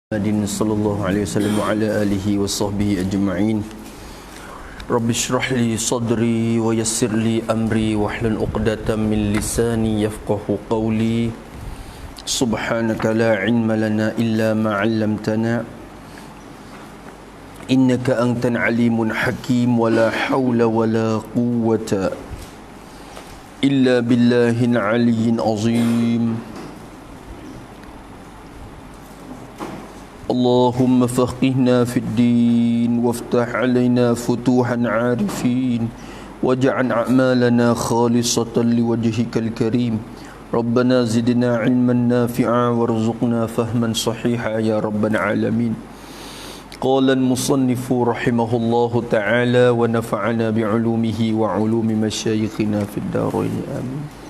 Muhammadin sallallahu alaihi wasallam wa ala alihi wa sahbihi ajma'in. Rabbi shrah li sadri wa yassir li amri wahlul 'uqdatam min lisani yafqahu qawli. Subhanaka la 'ilma lana illa ma 'allamtana. Innaka antal 'alimun hakim wa la hawla wa la quwwata illa billahil 'aliyyil 'azim. اللهم فقهنا في الدين وافتح علينا فتوحا عارفين واجعل أعمالنا خالصة لوجهك الكريم ربنا زدنا علما نافعا وارزقنا فهما صحيحا يا رب العالمين. قال المصنف رحمه الله تعالى ونفعنا بعلومه وعلوم مشايخنا في الدارين آمين.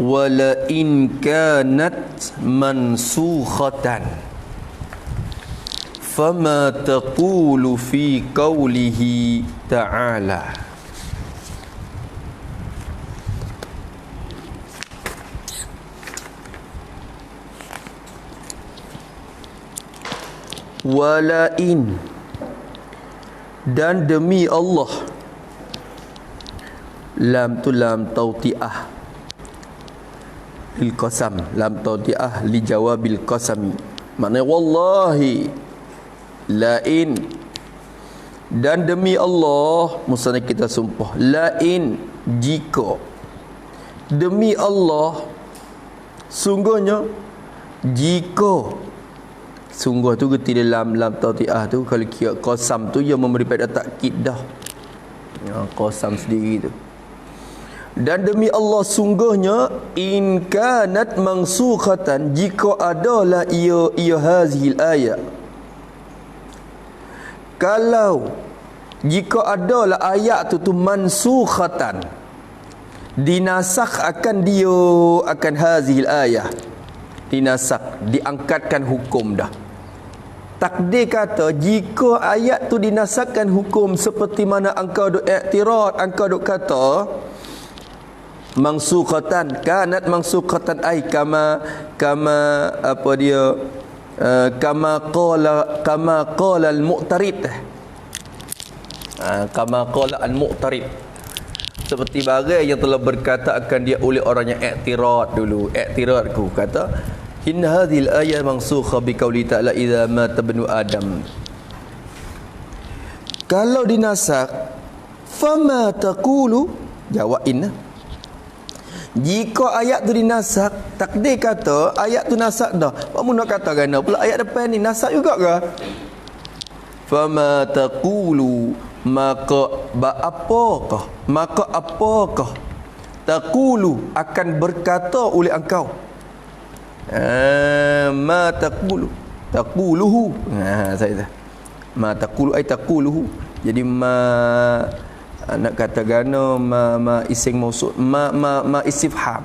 Wala in kanat mansukhatan fama taqulu fi qawlihi ta'ala. Wala in, dan demi Allah, lam tu lam tauti'ah lil qasam, lam tauti'ah li jawabil qasami, maknanya wallahi, lain, dan demi Allah, maksudnya kita sumpah, lain, jika, demi Allah, sungguhnya, jika, sungguh tu ketika lam tauti'ah tu, kalau kira qasam tu yang memberi pada takkid dah, ya, qasam sendiri tu. Dan demi Allah, sungguhnya, in kanat mansukhatan, jika adalah ia hazil ayat, kalau jika adalah ayat tu mansukhatan, dinasakh akan dia, akan hazil ayat, dinasakh, diangkatkan hukum dah. Takdir kata, jika ayat tu dinasakkan hukum seperti mana engkau duk i'tirad, engkau duk kata mansukhatan, kanat mansukhatan ay kama apa dia, kama qala al-mu'tarid, kama qala al-mu'tarid, seperti barang yang telah berkata akan dia oleh orang yang i'tirad dulu. I'tiradku kata, inna hadhil ayat mansukha bi qauli ta'ala idza mata ibnu adam. Kalau dinasak, fama taqulu, jawab inna. Jika ayat tu dinasak, takdir kata ayat tu nasak dah, kamu nak kata gana pula ayat depan ni nasak juga ke? Fama taqulu, maka apakah taqulu, akan berkata oleh engkau, ma taquluhu, saya ma taqulu ay taquluhu, jadi nak kata gana ma isim mausul, ma istifham,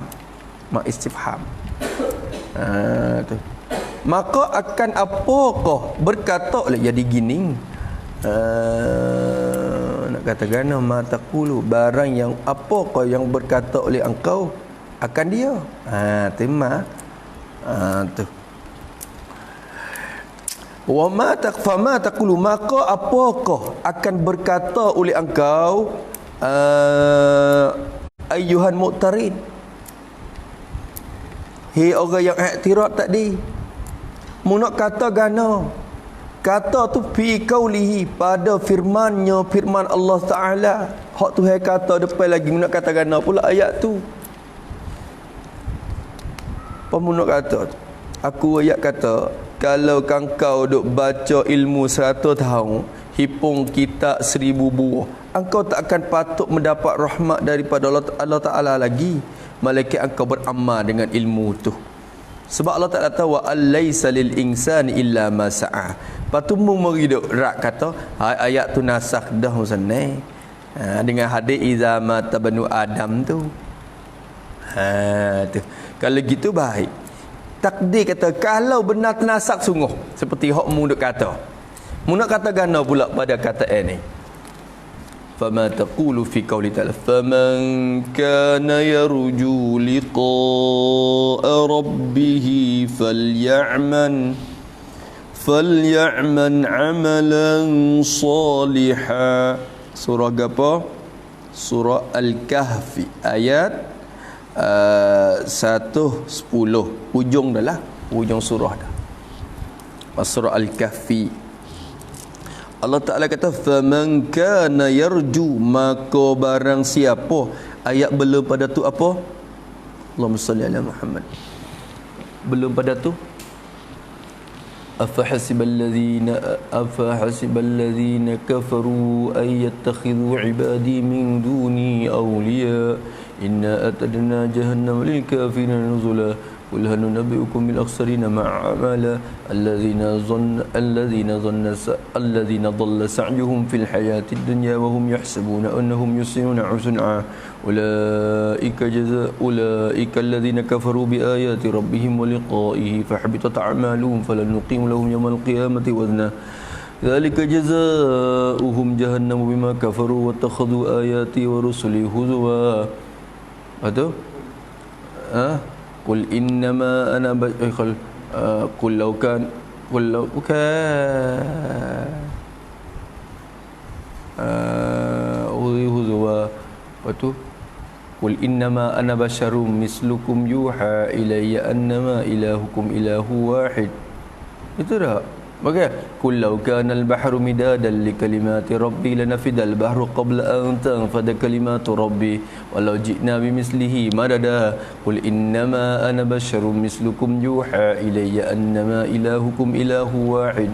tu. Maka akan apakah berkata oleh, jadi gini, nak kata gana ma taqulu, barang yang apakah yang berkata oleh engkau akan dia, tema, tu. Wa ma taqfama taqulu, maka apakah akan berkata oleh engkau, ayyuhan mu'tarid, hei orang yang i'tirad tadi, mu nak kata gana, kata tu fi qaulihi, pada firmannya, firman Allah Taala, hak tu hai kata depan lagi, mu nak kata gana pula ayat tu. Apa mu nak kata? Aku ayat kata, kalau kau duk baca ilmu 100 tahun, hipung kitab 1000 buah, engkau tak akan patut mendapat rahmat daripada Allah Ta'ala lagi, malaikat engkau beramal dengan ilmu tu. Sebab Allah Ta'ala tahu, wa alaysa lil insani illa ma sa'a. Patu mu meriduk rak kata, ayat tu nasakh dah musannai, dengan hadis iza mata banu adam tu. Tu. Kalau gitu baik. Takdir kata, kalau benar ternasak sungguh seperti hak mu duk kata, mu nak kata gana pula pada kata ni, Fama taqulu fi qawli ta'ala faman kana yarju liqa'a rabbih falya'man 'amalan salihan. Surah apa? Surah Al-Kahfi ayat 110. Hujung dah lah, hujung surah dah. Surah Al-Kahfi. Allah Ta'ala kata faman kana yarju, maka barang siapa. Ayat belum pada tu apa? Allahumma salli ala Muhammad. Belum pada tu أفحسب الذين كفروا أن يتخذوا عبادي من دوني أولياء إنا أعتدنا جهنم للكافرين نزلا قل هل ننبئكم بالأخسرين أعمالا الذين ضل سعيهم في الحياة الدنيا وهم يحسبون أنهم يحسنون صنعا أولئك الذين كفروا بآيات ربهم ولقائه فحبطت أعمالهم فلن نقيم لهم يوم القيامة وزنا ذلك جزاؤهم جهنم بما كفروا واتخذوا آياتي ورسلي هزوا. Atau قل إنما أنا قل لو كان هزوا. Lepas قل إنما أنا بشر مثلكم يوحى إلي أنما إلهكم إله واحد. Itu dah. Maka قل لو كان البحر مدادا لكلمات ربي لنفد البحر قبل أن تنفد كلمات ربي ولو جئنا بمثله مددا قل إنما أنا بشر مثلكم يوحى إلي أنما إلهكم إله واحد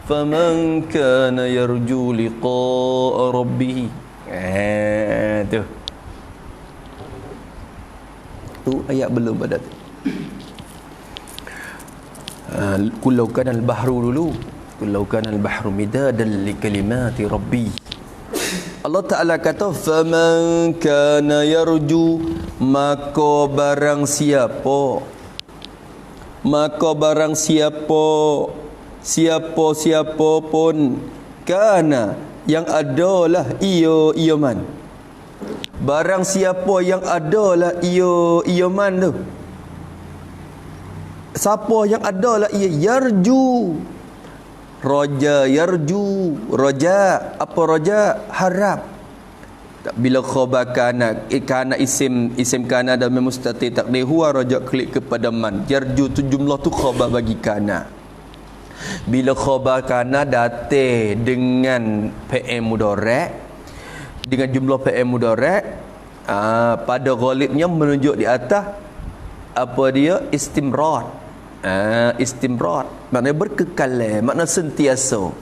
فمن كان يرجو لقاء ربه. Tu ayat belum pada tu. Kullau kana al-bahru dulu. Kullau kana al-bahru midadan li kalimati rabbi. Allah Ta'ala kata faman kana yarju, maka barang siapa pun kana yang adalah ia man. Barang siapa yang adalah ia man tu. Siapa yang adalah ia yarju. Raja yarju. Raja, apa raja? Harap. Bila khabar kana, kana isim kana dan mustatir takdir huwa, raja klik kepada man. Yarju tu jumlah tu khabar bagi kana. Bila khabar kana datang dengan PM mudhari', dengan jumlah PM mudhari', pada ghalibnya menunjuk di atas apa dia? Istimrar. Istimrar maknanya berkekal, makna sentiasa.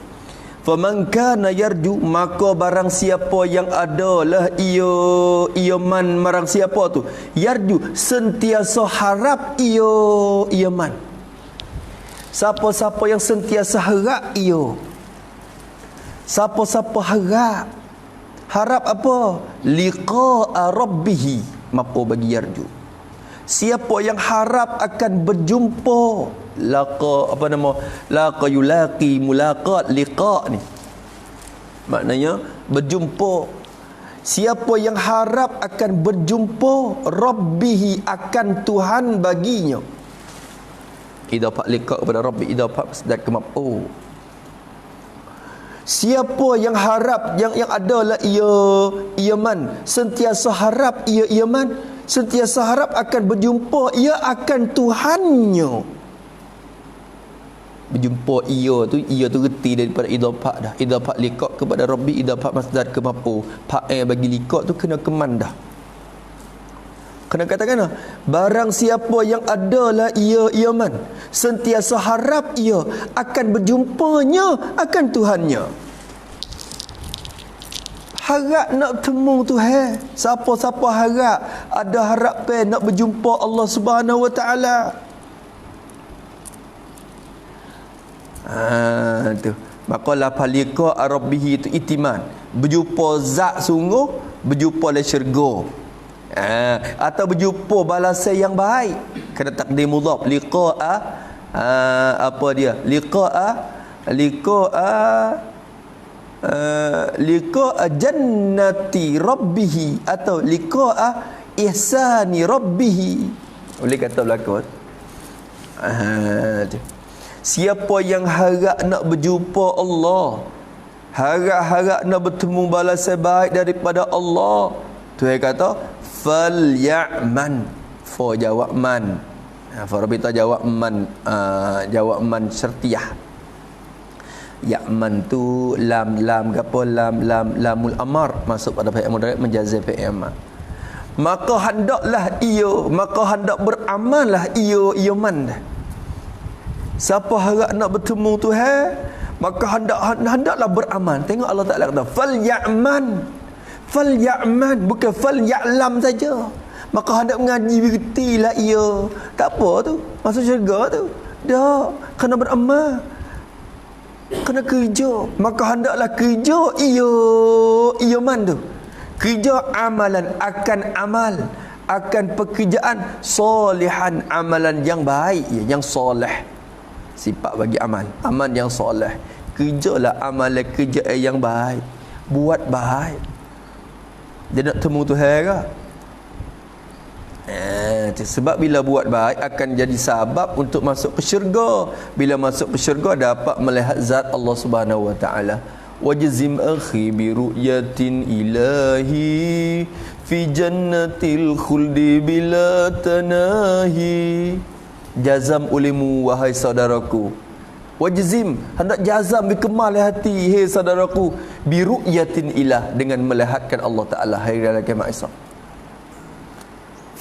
Faman kana yarju, maka barang siapa yang adalah ia man, marang siapa tu? Yarju, sentiasa harap ia man. Siapa-siapa yang sentiasa harap ia. Siapa-siapa harap apa? Liqa'a rabbih, maka bagi yarju. Siapa yang harap akan berjumpa, laqa yulaqi mulaqat, liqa ni maknanya berjumpa. Siapa yang harap akan berjumpa rabbihi, akan Tuhan baginya. Idafah liqa kepada rabbi, idafah masdar ke maf'ul. Siapa yang harap, yang adalah ia man, sentiasa harap ia man, sentiasa harap akan berjumpa ia akan Tuhannya. Berjumpa ia tu reti daripada idafah dah. Idafah liqa kepada rabbi, idafah masdar ke maf'ul. Fa'il bagi liqa tu kena keman dah. Kena katakan barang siapa yang adalah ia man, sentiasa harap ia akan berjumpanya akan Tuhannya. Harap nak temu Tuhan. Siapa-siapa harap, ada harapan nak berjumpa Allah Subhanahu Wa Taala. Tu. Maka lafaz liqa rabbih itu itiman. Berjumpa zat sungguh, berjumpa dalam syurga. Atau berjumpa balasan yang baik. Kena takdir mudhaf. Liqa'a apa dia? Liqa'a liqa'a jannati rabbih atau liqa'a ihsani rabbih. Boleh kata belakang. Siapa yang harap nak berjumpa Allah, harap-harap nak bertemu balasan baik daripada Allah, Tuhan kata fal ya'man. Fa jawab man. Fa rabita jawab man, jawab man syartiyah. Ya'man tu lam gapo lamul amar masuk pada fi'il mudhari' menjazam fi'il amar. Maka hendaklah hendak beramallah ia man dah. Siapa harap nak bertemu Tuhan, maka hendaklah beramal. Tengok Allah Taala kata fal ya'man bukan fal ya'lam saja. Maka hendak mengaji bertilah ia. Tak apa tu, masuk syurga tu. Dah, kena beramal. Kena kerja. Maka hendaklah kerja ia man tu. Kerja amalan, akan amal, akan pekerjaan solihan, amalan yang baik, yang soleh. Sifat bagi amal yang soleh. Kerjalah amalan kerja yang baik, buat baik. Dia nak temu Tuhan ke? Sebab bila buat baik akan jadi sabab untuk masuk ke syurga. Bila masuk ke syurga dapat melihat zat Allah Subhanahu wa taala. Wajzim akhi bi ru'yatin ilahi fi jannatil khuldi bila tanahi. Jazam ulimu wahai saudaraku. Wajzim, hendak jazam dikemal hati hai saudaraku, bi ru'yatin ilah, dengan melihatkan Allah Taala hari raya kiamat esok.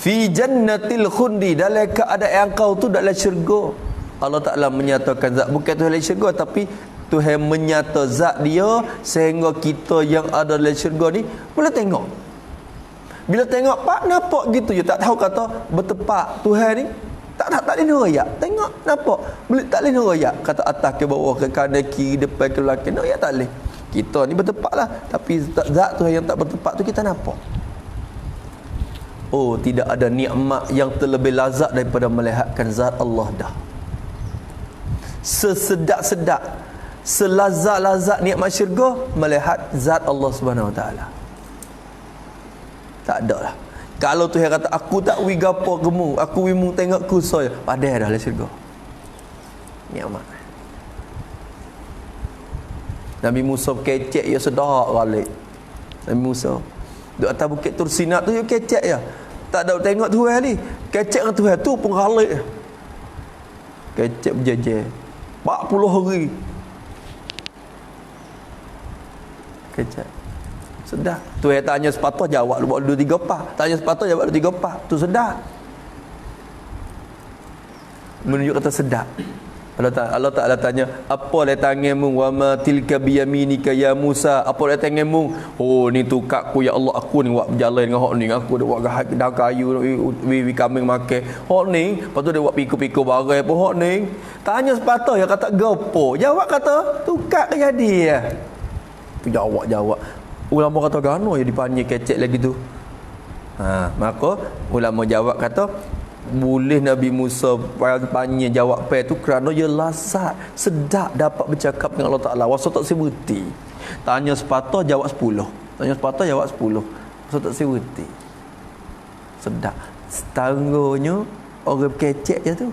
Fi jannatil khundi, dalam keadaan kau tu dalam syurga. Allah Ta'ala menyatakan zat, bukan Tuhan dalam syurga, tapi Tuhan menyata zat dia sehingga kita yang ada dalam syurga ni boleh tengok. Bila tengok pak nampak gitu je, tak tahu kata bertepak Tuhan ni. Tak boleh nerayak. Tengok nampak boleh, tak boleh nerayak kata atas ke bawah ke kanan kiri depan ke belakang. Nerayak tak boleh. Kita ni bertepaklah, tapi zat Tuhan yang tak bertepak tu kita nampak. Oh, tidak ada nikmat yang terlebih lazat daripada melihatkan zat Allah dah. Sesedap-sedap, selazat-lazat nikmat syurga melihat zat Allah Subhanahu Wa Taala. Tak ada lah. Kalau Tuhan kata aku tak wi gapo gemu, aku wi mung tengok ku saya, padai dah dalam syurga. Nikmat. Nabi Musa kecek ya sedap balik. Nabi Musa duduk atas bukit Tursina tu ya kecek ya. Tak ada tengok Tuhan ni. Kecek dengan Tuhan tu pun galik. Kecek berjejer 40 hari. Kecek sedap. Tuhan tanya sepatah jawab 2-3 pas. Tanya sepatah jawab 2-3 pas. Tu sedap. Menunjuk kata sedap. Allah Ta'ala tanya, apa le tanganmu, wa ma tilka biyaminika ya Musa, apa le tanganmu? Oh ni tu kakku ya Allah, aku ni buat berjalan dengan hok ni, aku dah buat dah kayu wi kambing makan hok ni, lepas tu dia buat piku-piku barang apa hok ni. Tanya sepatah ya kata gapo, jawab kata tukar ke jadi ya. Tu jawab ulama kata gano ya dipanggil kecek lagi tu. Maka ulama jawab kata boleh Nabi Musa panggil jawab pai tu kerana dia lazat, sedap dapat bercakap dengan Allah Taala. Wasa tak sebuti. Tanya sepatah jawab 10. Tanya sepatah jawab 10. Wasa tak sebuti. Sedap. Setanggonya orang kecek je tu.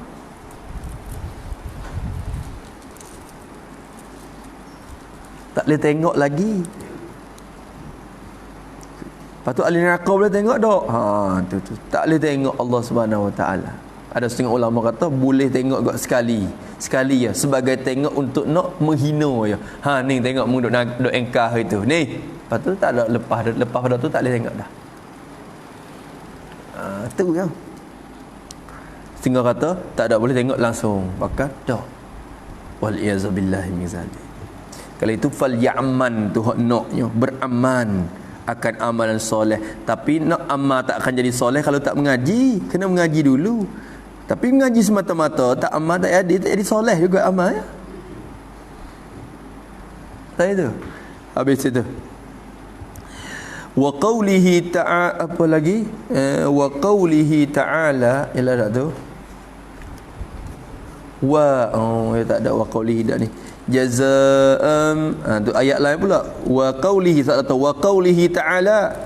Tak boleh tengok lagi. Lepas tu ahli neraka boleh tengok tak? Tu. Tak boleh tengok Allah Subhanahu Wa Taala. Ada setengah ulama kata boleh tengok gak sekali ya, sebagai tengok untuk nak menghina ya. Ni tengok mu duk engkah itu. Ni. Lepas tu tak ada lepas pada tu tak boleh tengok dah. Tu ya. Setengah kata tak ada boleh tengok langsung. Bahkan dah. Wal iyazubillahi min zalik. Kalau itu fal ya'man tu hak naknya beraman akan amalan soleh. Tapi nak amal tak akan jadi soleh kalau tak mengaji. Kena mengaji dulu. Tapi mengaji semata-mata tak amal tak jadi soleh juga amal ya. Tak itu. Habis itu. Wa qawlihi ta'ala, apa lagi? Wa qawlihi ta'ala, ialah tak tu. Ya tak ada wa qaulihi dah ni. Jazaa'an, tu ayat lain pula. Wa qaulihi, tak tahu wa qaulihi ta'ala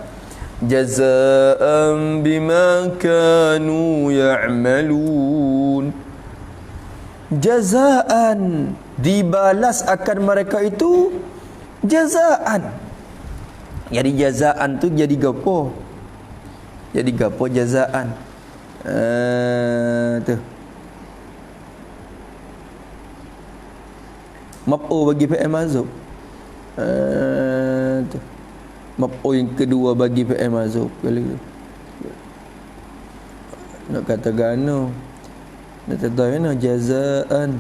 jazaa'an bima kanu ya'malun. Jazaan, dibalas akan mereka itu jazaan. Jadi jazaan tu jadi gapo? Jadi gapo jazaan? Tu maf'ul bagi fi'il mazhub. Tu maf'ul yang kedua bagi fi'il mazhub. Nak kata gano, nak kata mana jazaan.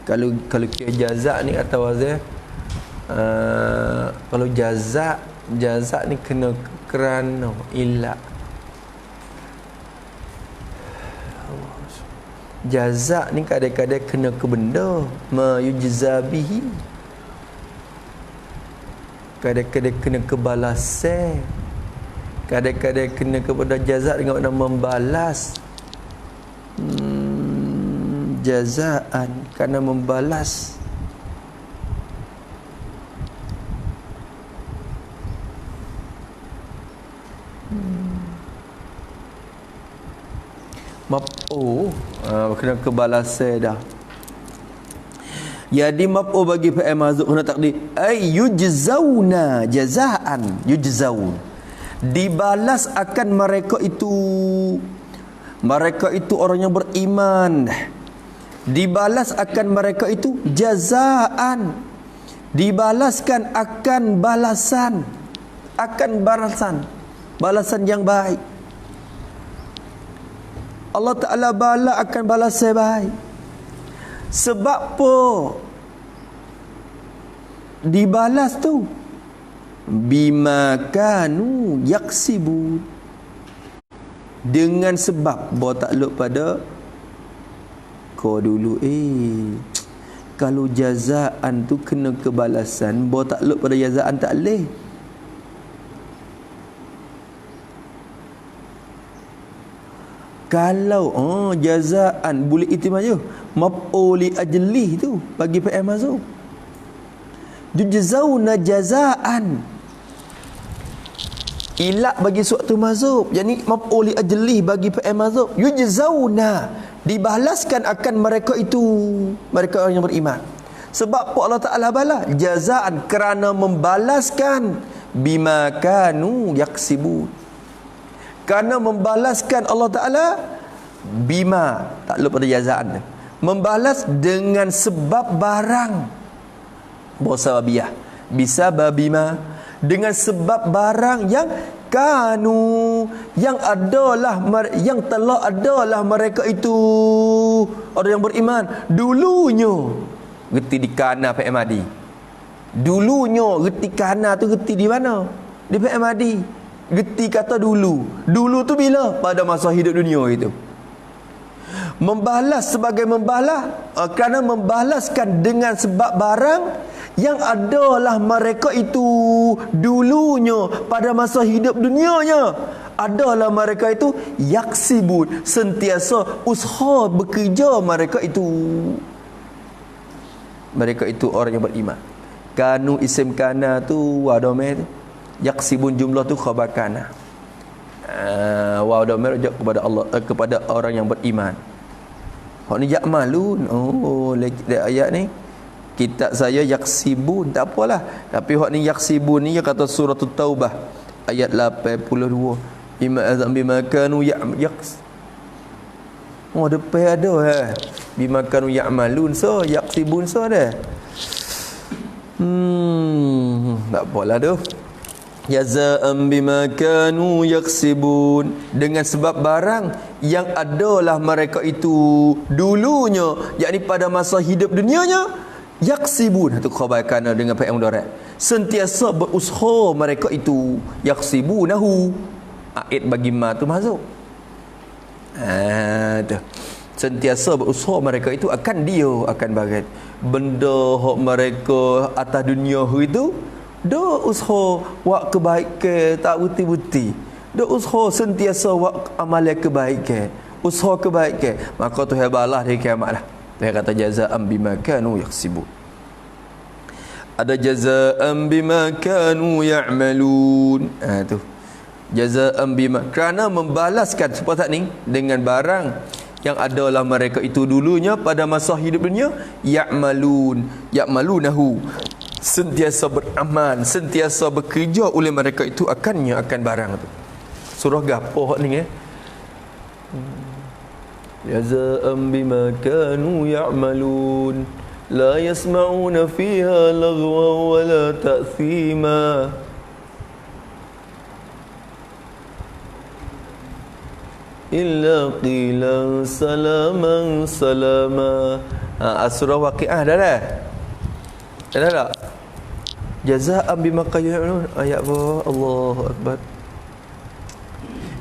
Kalau kira jaza ni kata wazir, kalau jaza ni kena kerana ilah. Jaza ni kadang-kadang kena ke benda, ma yujza bihi. Kadang-kadang kena ke balasan. Kadang-kadang kena kepada jaza dengan makna membalas. Jazaan kerana membalas. Maf'ul kena kebalasan dah. Jadi maf'ul bagi fi'il mazhub kena takdir ay yujzauna jazaan, yujzaun, dibalas akan mereka itu. Mereka itu orang yang beriman, dibalas akan mereka itu jazaan, dibalaskan akan balasan, akan balasan yang baik. Allah Ta'ala bala akan balasan baik. Sebab apa dibalas tu? Bima kanu yaksibun, dengan sebab bawa takluk pada kau dulu. Kalau jazaan tu kena kebalasan, bawa takluk pada jazaan tak boleh. Kalau jazaan boleh itimam je maf'ul ajli tu bagi fi'il mazhub. Yujzauna jazaan, ilak bagi suatu mazhub, yani maf'ul ajli bagi fi'il mazhub. Yujzauna, dibalaskan akan mereka itu, mereka orang yang beriman. Sebab apa Allah Ta'ala balas? Jazaan, kerana membalaskan bima kanu yaksibun, kerana membalaskan Allah Ta'ala bima, tak lupa pada jazaan, membalas dengan sebab barang. Bosabiyah bisa babima, dengan sebab barang yang kanu, yang adalah, yang telah adalah mereka itu orang yang beriman dulunya. Reti di kana fi'il madi. Dulunya, reti kana tu reti di mana? Di fi'il madi. Reti kata dulu. Dulu tu bila? Pada masa hidup dunia itu. Membalas sebagai membalas, kerana membalaskan dengan sebab barang yang adalah mereka itu dulunya pada masa hidup dunianya. Adalah mereka itu yaksibun, sentiasa usaha bekerja mereka itu. Mereka itu orang yang beriman. Kanu isim kana tu wa dhamir tu. Yaksibun jumlah tu khabar kana. Wa dhamir rujuk kepada Allah, kepada orang yang beriman. Hak ni ya'malun. Ayat ni kitab saya yaksibun, tak apalah. Tapi hak ni yaksibun ni, dia kata surah Taubah ayat 82. Bima kanu yaks. Depan ada bima kanu ya'malun, so yaksibun so ada. Tak apalah tu. Jazaan bima kanu yaksibun, dengan sebab barang yang adalah mereka itu dulunya, yakni pada masa hidup dunianya. Yaksibun itu khabar kana dengan fi'il mudhari', sentiasa berusaha mereka itu. Yaksibunahu, aid bagi ma tu masuk. Tu sentiasa berusaha mereka itu akan dia, akan bagian benda hak mereka atas dunia itu. Do usaha buat kebaikan tak buti-buti. dak usaha sentiasa buat amalan kebaikan, usaha kebaikan, maka Tuhan balas di kiamat lah. Tuhan kata jazaa'an bima kanu yaksibun. Ada jazaa'an bima kanu ya'malun. Tu jazaa'an bima, kerana membalaskan seperti ni dengan barang yang adalah mereka itu dulunya pada masa hidup dunia, ya'malunahu, sentiasa beramal, sentiasa bekerja oleh mereka itu akan barang itu. Surah gapo ni jazaa'an bima kanu ya'malun la yasma'una fiha laghwan wa la ta'thima. Illa qilan salaman salama. Surah Waqiah dah dah? Dah tak? Jazaa'an bima kanu, ayat apa? Allahu akbar.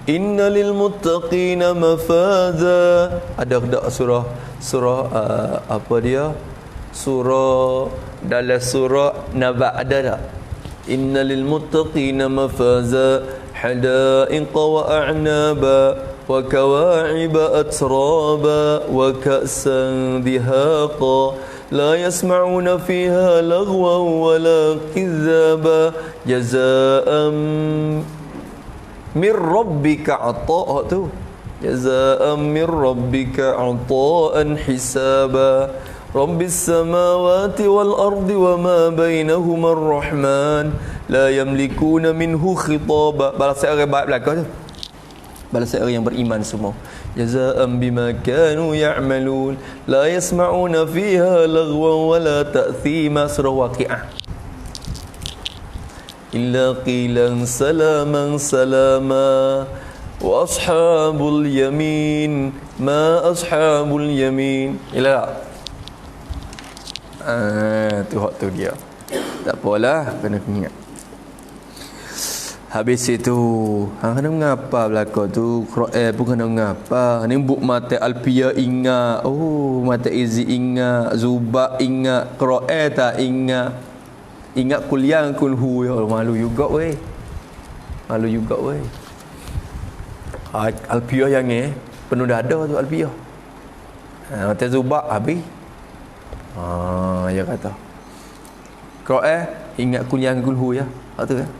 Inna lil muttaqina mafaza. Ada tak surah apa dia? Surah dalam surah Naba ada tak? Inna lil muttaqina mafaza hadaiqa wa a'naba wa kawa'iba atraba wa ka'san dihaqa la yasma'una fiha laghwan wa la kizaba jazaa'an min rabbika 'ata'a tu jazaa'an min rabbika 'ata'an hisaba rabbis samawati wal ardi wa ma bainahuma ar-rahman la yamlikuna minhu khitaba. Balasan orang baik belaka tu, balasan orang yang beriman semua. Jazaa'an bima kanu ya'malun la yasma'una fiha laghwan wa la ta'thima. Surah Waqiah. Illa qilan salaman salama wa ashabul yamin ma ashabul yamin. Ila tu hak tu dia. Tak apalah, kena ingat. Habis itu kena mengapa belaka tu Quran pun kena mengapa. Ni buk mata Alpia ingat, oh mata Izi ingat, Zubak ingat, Quran tak ingat. Ingat kuliah kulhu ya, malu juga weh. Malu juga weh. Alpia yang penuh dada tu Alpia. Mata Zubak habis. Dia kata Quran ingat kuliah kulhu ya. Hak tu kan.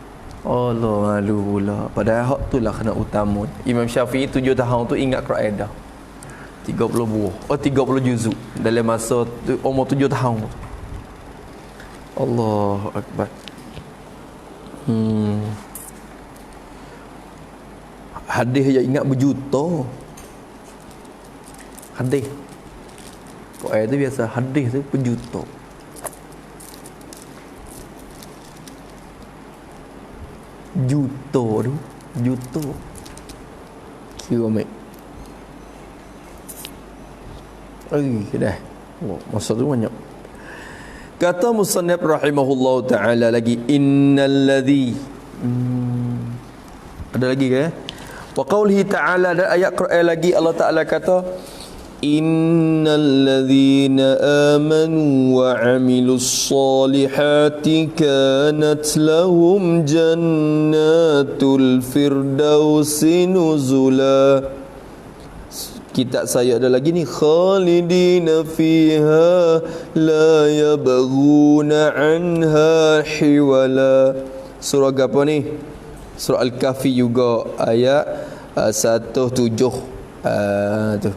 Allah malu pula. Padahal hak tu lah kena utama. Imam Syafi'i 7 tahun tu ingat Quran dah. 30 buah. 30 juzuk dalam masa umur 7 tahun. Allahu akbar. Hadis yang ingat berjuta. Hadis. Quran tu biasa, hadis tu berjuta. Juta. Kira mek. Dah. Masa tu banyak. Kata musannif rahimahullah ta'ala lagi, innal ladzi ada lagi ke? Wa qawlihi ta'ala, ada ayat Quran lagi Allah Ta'ala kata, innal ladzina amanu wa 'amilus solihati kanat lahum jannatul firdausi nuzula. Kitab saya ada lagi ni, khalidina fiha la yabghuna anha hiwala. Surah apa ni? Surah Al-Kahfi juga ayat 17. Tu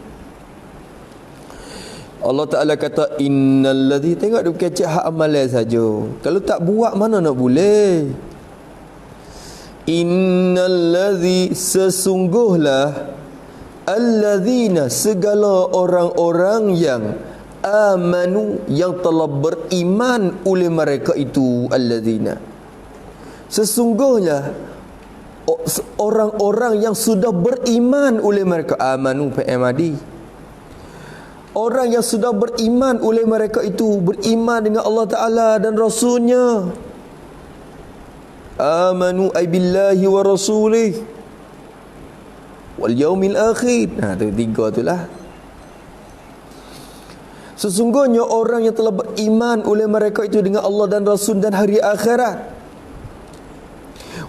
Allah Ta'ala kata innal ladzi, tengok dia kecek hak amalan saja. Kalau tak buat mana nak boleh. Innal ladzi, sesungguhlah, alladzina, segala orang-orang yang amanu, yang telah beriman oleh mereka itu. Alladzina, sesungguhnya orang-orang yang sudah beriman oleh mereka. Amanu PMAD, orang yang sudah beriman oleh mereka itu, beriman dengan Allah Ta'ala dan Rasulnya. Amanu ay billahi wa rasulih wal yaumil akhir. Tu tiga tu lah. Sesungguhnya orang yang telah beriman oleh mereka itu dengan Allah dan Rasul dan hari akhirat.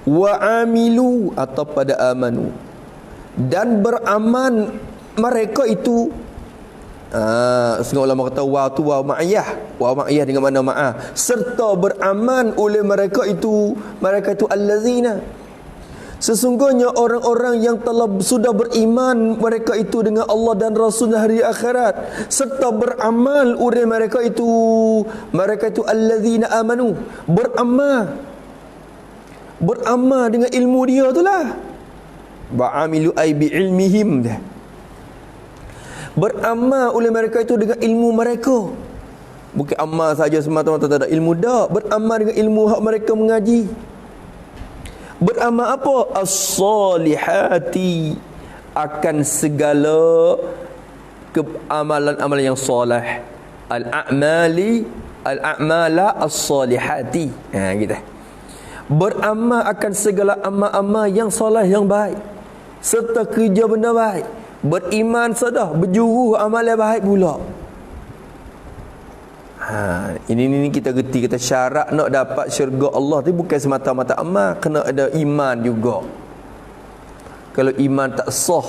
wa amilu atau pada amanu, dan beraman mereka itu. Setengah ulama kata waw tu waw ma'iyah dengan makna ma'ah, serta beraman oleh mereka itu allazina, sesungguhnya orang-orang yang telah sudah beriman mereka itu dengan Allah dan Rasul hari akhirat, serta beramal oleh mereka itu allazina amanu, beramal dengan ilmu dia tu lah. Ba'amilu ay bi ilmihim dah. Beramal oleh mereka itu dengan ilmu mereka. Bukan amal saja semata-mata, tak ada ilmu dah. Beramal dengan ilmu hak mereka mengaji. Beramal apa? As-salihati, akan segala amalan-amalan yang soleh. Al-a'mala as-salihati. Gitu. Beramal akan segala amal-amal yang soleh, yang baik, serta kerja benda baik. Beriman sudah, berjuru amal yang baik pula. Ini kita gerti, kata syarat nak dapat syurga Allah tu bukan semata-mata amal, kena ada iman juga. Kalau iman tak sah,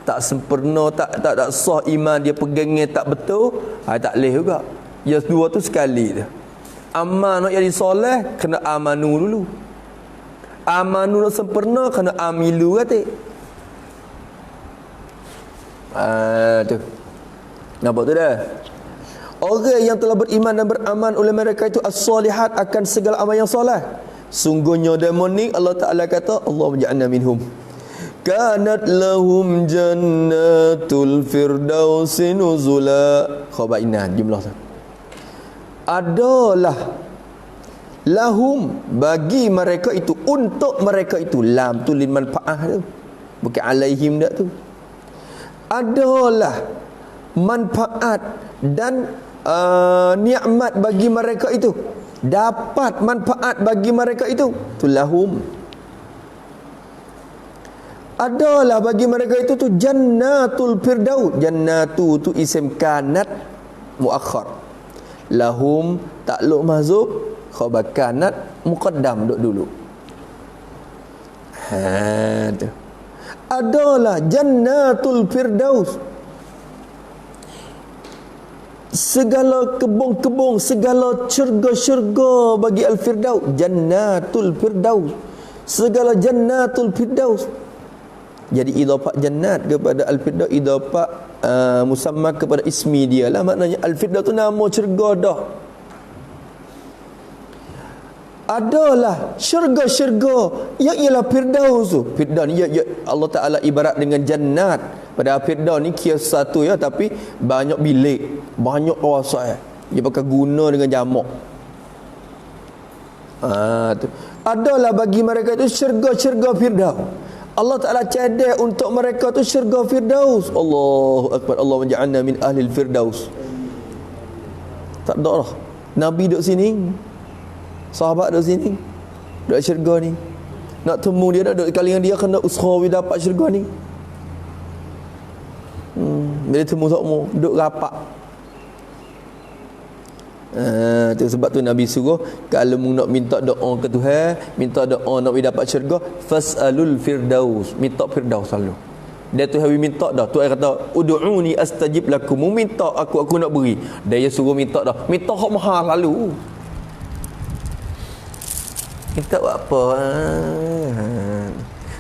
tak sempurna, tak sah iman dia, pegangnya tak betul, tak boleh juga. Ya dua tu sekali dah. Amal nak jadi soleh, kena amanu dulu. Amanu nak sempurna, kena amilu kata. Tu nampak tu dah. Orang yang telah beriman dan beramal oleh mereka itu as-salihat, akan segala amal yang soleh. Sungguhnya demon ni Allah Ta'ala kata, Allah menja'alna minhum, kanat lahum jannatul firdausi nuzula. Khabainan jumlah tu. Adalah lahum, bagi mereka itu, untuk mereka itu. Lam tu lil manfaah tu, bukan alaihim dak tu. Adalah manfaat dan nikmat bagi mereka itu, dapat manfaat bagi mereka itu. Tulahum, adalah bagi mereka itu tu jannatul firdaus. Jannatu tu isim kanat muakhar, lahum takluk mahzub, khabar kanat muqaddam duk dulu. Tu adalah jannatul firdaus, segala kebun-kebun, segala syurga-syurga bagi al-firdaus. Jannatul firdaus, segala jannatul firdaus. Jadi idafah jannat kepada al-firdaus, idafah musamma kepada ismi dia lah. Maknanya al-firdaus tu nama syurga dah. Adalah syurga-syurga yang ialah firdaus tu. Firdaus ni ya Allah Ta'ala ibarat dengan jannat. Pada firdaus ni kira satu ya, tapi banyak bilik, banyak kawasan. Dia pakai guna dengan jamak. Tu. Adalah bagi mereka itu syurga-syurga firdaus. Allah Ta'ala cadai untuk mereka tu syurga firdaus. Allahu Akbar. Allah menja'alna min ahlil firdaus. Tak ada lah Nabi duduk sini, sahabat duduk sini, duduk syurga ni. Nak temu dia, duduk kalangan dia, kena usaha dapat syurga ni. Bila temu semua duduk rapat. Tu sebab tu Nabi suruh, kalau mu nak minta doa ke Tuhan, minta doa nak dapat syurga, fasalul firdaus, minta firdaus selalu. Dia tu hari minta dah, Tuhan kata ud'uni astajib lakum, mu minta aku nak beri. Dia suruh minta dah, minta hak mahal lalu. Minta buat apa?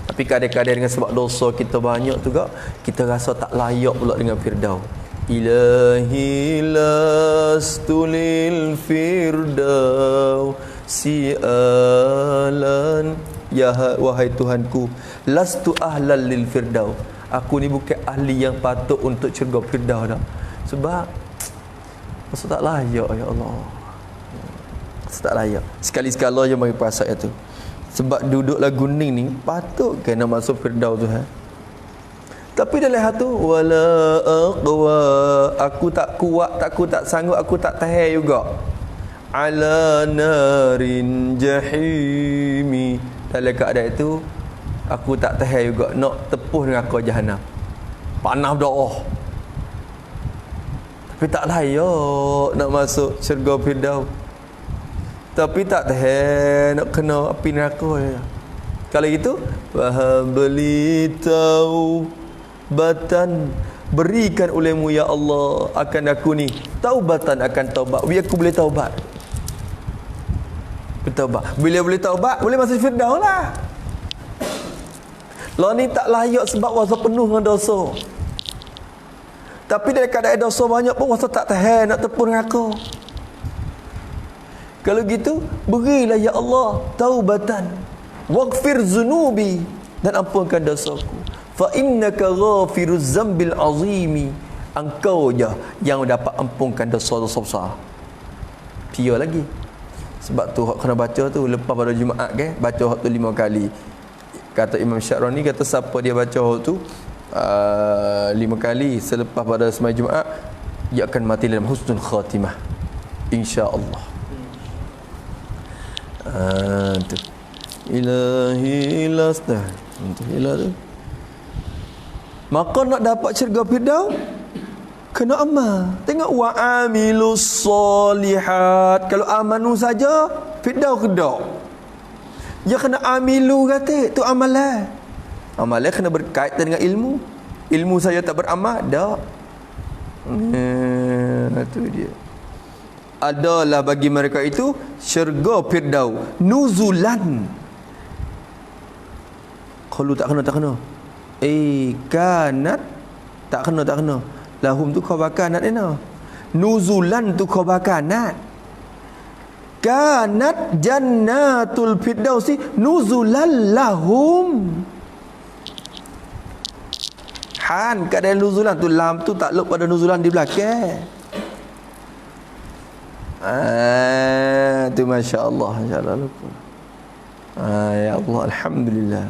Tapi kadang-kadang dengan sebab dosa kita banyak juga, kita rasa tak layak pula dengan firdaus. Ilahi lastu lil firdaus si'alan, ya wahai Tuhanku, lastu ahlan lil firdaus, aku ni bukan ahli yang patut untuk syurga firdaus dah. Sebab rasa tak layak ya Allah. Rasa tak layak. Sekali-sekala je mari puasa itu. Sebab duduk lagu ni patut ke nak masuk firdaus tu Tapi dalam hati wala aqwa, aku tak kuat, aku tak sanggup, aku tak tahan juga. Ala narin jahimi, dalam keadaan itu aku tak tahan juga nak tepuh dengan neraka jahanam. Panas doa. Tapi tak layak nak masuk syurga firdaus. Tapi tak tahan nak kena api neraka. Kalau gitu, wahabli taubatan, berikan olehmu ya Allah akan aku ni taubatan, akan taubat. Biar aku boleh taubat. Bertaubat. Bila boleh taubat, boleh masuk Firdaus lah. Lo ni tak layak sebab wasa penuh dengan dosa. Tapi dalam keadaan dosa banyak pun wasa tak tahan nak tepun neraka. Kalau gitu, berilah ya Allah taubatan, waghfir zunubi, dan ampunkan dosaku. Fa innaka ghafiruz zambil azimi, engkau je yang dapat ampunkan dosa-dosa besar. Pia lagi. Sebab tu hak kena baca tu lepas pada Jumaat ke, baca hak tu 5 kali. Kata Imam Syarani, kata siapa dia baca hak tu 5 kali selepas pada sembahyang Jumaat, dia akan mati dalam husnul khatimah, insya-Allah. Tu ilahi lasdah tu ilah tu. Maka nak dapat syurga Firdaus kena amal. Tengok wa amilus solihat. Kalau amanu saja Firdaus kedak. Dia kena amilu kata tu amalan. Amalan kena berkaitan dengan ilmu. Ilmu saya tak beramal dak. Itu dia. Adalah bagi mereka itu syurga Firdaus nuzulan. Kalau tak kena kanat tak kena lahum tu khabar kanat ena, nuzulan tu khabar kanat. Kanat jannatul firdausi nuzulan lahum. Han keadaan nuzulan tu, lam tu takluk pada nuzulan di belakang. Tu masya-Allah, insya-Allah lupa. Ya Allah, alhamdulillah.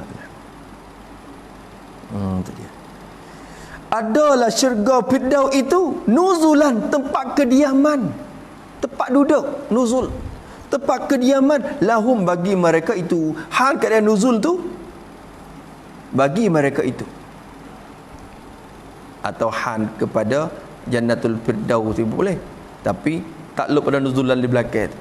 Tu dia. Adalah syurga Firdaus itu nuzulan, tempat kediaman, tempat duduk, nuzul, tempat kediaman lahum bagi mereka itu. Hal keadaan nuzul tu bagi mereka itu, atau han kepada jannatul firdaus itu boleh, tapi takluk pada nuzulan di belakang.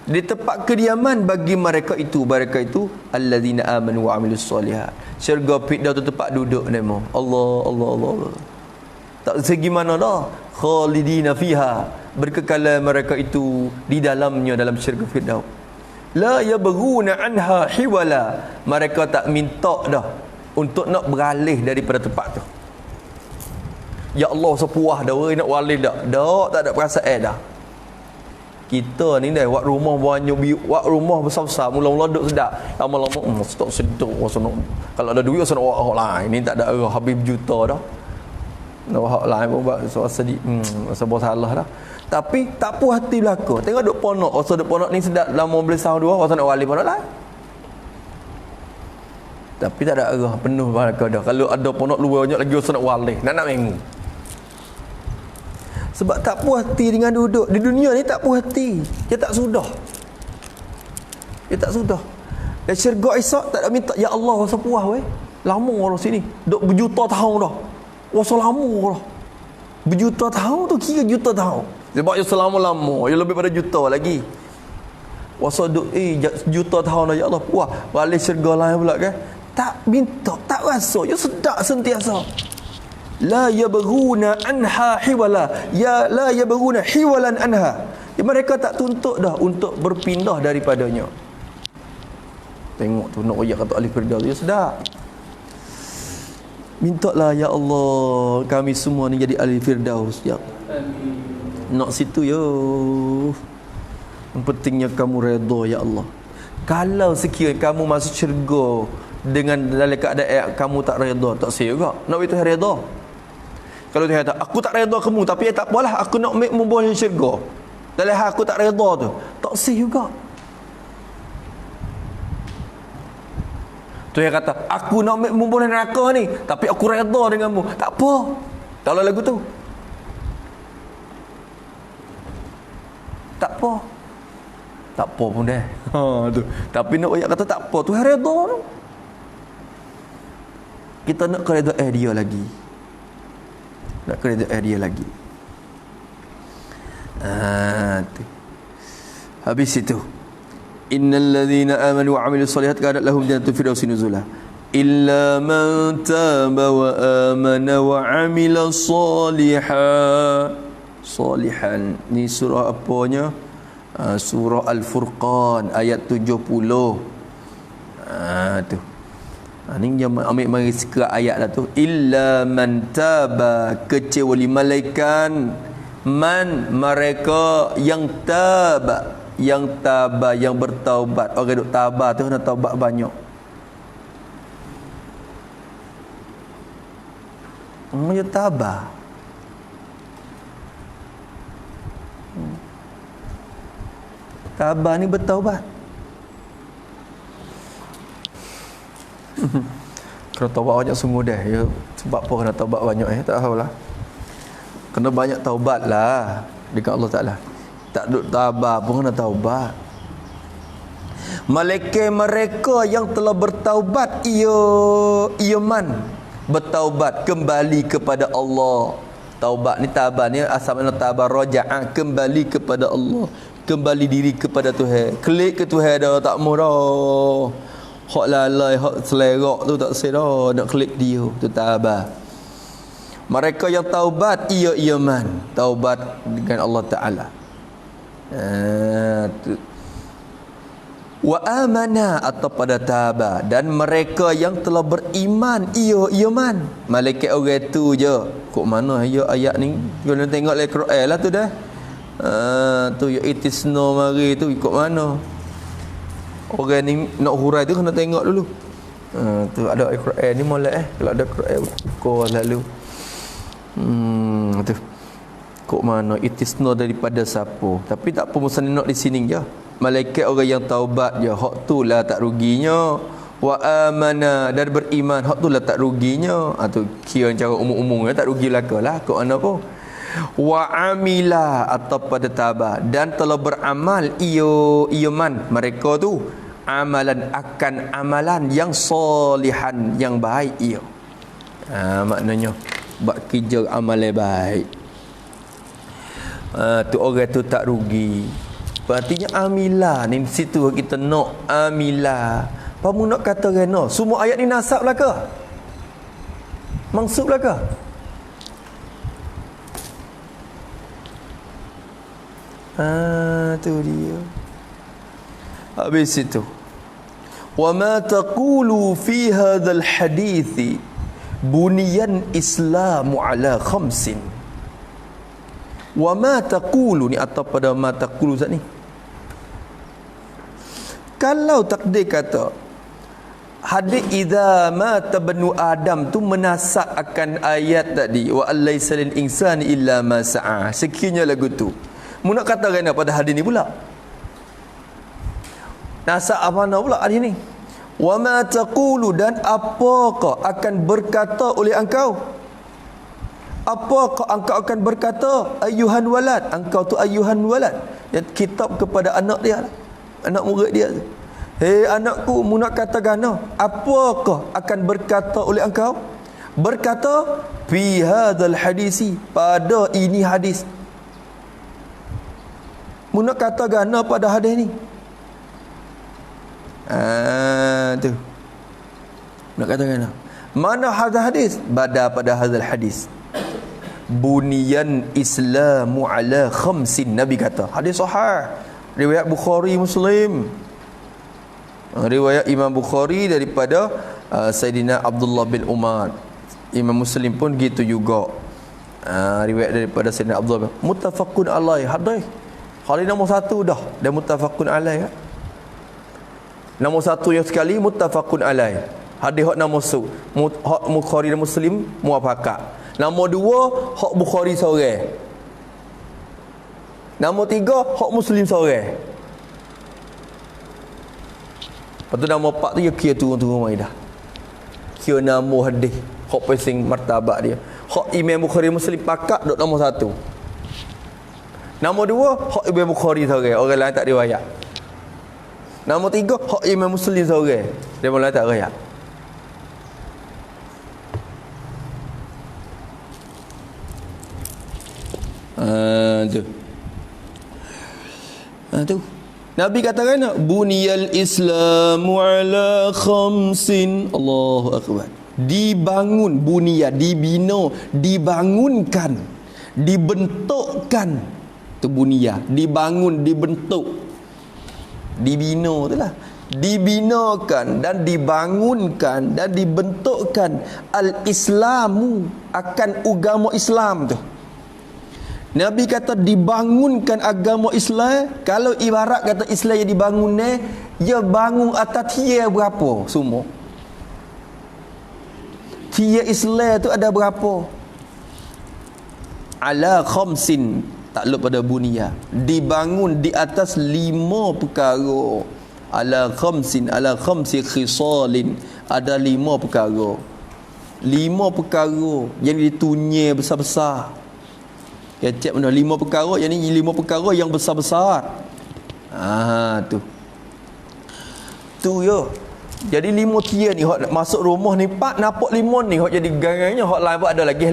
Di tempat kediaman bagi mereka itu allazina amanu wa amilus solihat. Syurga Firdaus tu tempat duduk nama. Allah. Tak segi mana dah. Khalidina fiha, berkekalan mereka itu di dalamnya, dalam syurga Firdaus. La yabghuna anha hiwala, mereka tak minta dah untuk nak beralih daripada tempat tu. Ya Allah, sepuah dah nak walih dah. Dak, tak ada perasaan dah. Kita ni dah buat rumah banyak, buat rumah besar-besar, mula-mula duduk sedap, lama-lama stop sedap rasa nak, kalau ada duit rasa nak buat hak lain. Ni tak ada arah habis juta dah, nak buat hak lain pun buat rasa rasa bersalah dah. Tapi tak puas hati belaka. Tengok duk ponok, rasa duk ponok ni sedap, lama boleh sahur dua, rasa nak wali ponok lain. Tapi tak ada arah, penuh belaka dah. Kalau ada ponok luar banyak lagi rasa nak wali, nak minggu. Sebab tak puas hati dengan duduk di dunia ni, tak puas hati. Dia tak sudah. Dan syurga Isa tak ada minta ya Allah rasa puas weh. Lama orang sini. Duk berjuta tahun dah. Rasa lama dah. Berjuta tahun tu kira juta tahun. Sebab dia selama-lama, dia lebih pada juta lagi. Rasa duk juta tahun dah ya Allah puas. Balik syurga lain pula kan. Tak minta, tak rasa, dia sedap sentiasa. La yabghuna anha hiwala, ya la yabghuna hiwalan anha. Ya, mereka tak tuntut dah untuk berpindah daripadanya. Tengok tu nak royak kata ahli firdaus, ya sedap. Mintalah ya Allah kami semua ni jadi ahli firdaus ya. Amin. Nak situ yo. Yang pentingnya kamu redha ya Allah. Kalau sekiranya kamu masuk syurga dengan dalam keadaan kamu tak redha, tak sia juga. Nak itu redha. Kalau dia kata, aku tak redha kamu, tapi tak apalah, aku nak membuat syurga. Dalam hal aku tak redha tu, tak sah juga. Tu yang kata, aku nak membuat neraka ni, tapi aku redha denganmu. Tak apa. Kalau lagu tu. Tak apa. Tak apa pun dah. Tu. Tapi nak ayat kata tak apa, tu yang redha tu. Kita nak keredaan dia lagi. Nak keredaan dia lagi. Tu. Habis itu innal ladzina amanu wa 'amilus solihati kanat lahum jannatul firdausi nuzula illa man taba wa amana wa 'amila solihan. Ni surah apanya? Surah Al-Furqan ayat 70. Tu. Ni dia ambil mari sekali ayat lah tu. Illa man taba, kecuali malaikat man, mereka yang taba, yang bertaubat. Orang duk taba tu kena taubat banyak. Dia taba. Taba ni bertaubat. Kena taubat banyak sungguh dah ya. Sebab apa kena taubat banyak tak tahulah. Kena banyak taubat lah dekat Allah Ta'ala. Tak duk tabah pun kena taubat. Malaikat mereka yang telah bertaubat ia man, bertaubat kembali kepada Allah. Taubat ni tabah ni asal makna tabah raja'ah, kembali kepada Allah, kembali diri kepada Tuhan. Klik ke Tuhan dah tak mau dah. Hak lalai, hak selerak tu tak sedar nak klik dia, tu tabah. Mereka yang taubat ia man, taubat dengan Allah Ta'ala. Wa amana atau pada tabah, dan mereka yang telah beriman ia man. Malaikat orang tu je. Kok mana ayat ni? Kena tengok dalam Quran lah tu dah. Tu ya itisno mari tu ikut mana? Orang ni nak hurai tu kena tengok dulu. Tu ada Quran ni molek kalau ada Quran kau lalu. Tu. Kok mana itisno daripada siapa? Tapi tak apa musnah nak di sini je. Malaikat orang yang taubat je, hak tu lah tak ruginya. Wa amana, dan beriman, hak tu lah tak ruginya. Tu kira cara umum-umum tak rugi belaka lah. Kok mana pun. Wa amila atau pada tabah, dan telah beramal man mereka tu amalan akan amalan yang solihan, yang baik ia. Maknanya buat kerja amal yang baik. Tu orang tu tak rugi. Berartinya amila ni situ kita nak amila. Apa mu nak kata rena? Semua ayat ni nasab lah ke? Maksud lah ke? Tu dia. Habis itu. Wa ma taqulu fi hadzal hadithi buniyan islamu ala khamsin. Wa ma taqulu ni atau pada ma taqulu zat ni. Kalau takdir kata hadis idza mata banu adam tu menasab akan ayat tadi wa alaysa lil insani illa ma sa'a. Sekiranya lagu tu. Mu nak kata kena pada hadis ni pula. Nasab mana pula hadis ni? Wa ma taqulu, dan apakah akan berkata oleh engkau? Apakah engkau akan berkata ayuhan walad? Engkau tu ayuhan walad. Yang kitab kepada anak dia, anak murid dia. Hei anakku, mu nak kata gana? Apakah akan berkata oleh engkau? Berkata fi hadzal hadisi, pada ini hadis. Mu nak kata gana pada hadis ni? Tu. Nak kata gana? Mana hadis? Pada hadzal hadis. Buniyan islamu ala khamsin. Nabi kata, hadis sahih, riwayat Bukhari Muslim, riwayat Imam Bukhari daripada Sayyidina Abdullah bin Umar. Imam Muslim pun gitu juga, riwayat daripada Sayyidina Abdullah. Muttafaqun alaih. Hadis nombor 1 dah, dan muttafaqun alaih. Nombor 1 yang sekali muttafaqun alaih. Hadis hak nombor 1 hak Bukhari dan Muslim muafakat. Nombor 2 hak Bukhari seorang. Nombor 3 hak Muslim seorang. Lepas tu nombor 4 tu dia kira turun-turun mai dah. Kira nama hadis hak pasing martabat dia. Hak Imam Bukhari Muslim pakat duk nombor 1. Nombor 2 hak Imam Bukhari seorang, orang lain tak riwayat. Nombor 3 hak Imam Muslim seorang, dia orang lain tak riwayat. Tu. Nabi katakan buniyal islamu ala khamsin. Allahu akbar. Dibangun, bunia, dibina, dibangunkan, dibentukkan. Tu bunia, dibangun, dibentuk, dibina tu lah. Dibinakan dan dibangunkan dan dibentukkan al-islamu, akan agama Islam tu. Nabi kata dibangunkan agama Islam. Kalau ibarat kata Islam yang dibangun ni, dia bangun atas tiang berapa semua? Tiang Islam tu ada berapa? Ala khamsin, takluk pada bunia, dibangun di atas 5 perkara. Ala khamsin, ala khamsi khisalin, ada 5 perkara. 5 perkara yang ditunyai besar-besar. Kecek benda 5 perkara, yang ni 5 perkara yang besar-besar. Tu yo. Jadi 5 tiang ni hok masuk rumah ni pak nampak 5 ni hok jadi garangnya, hok lain pun ada lagi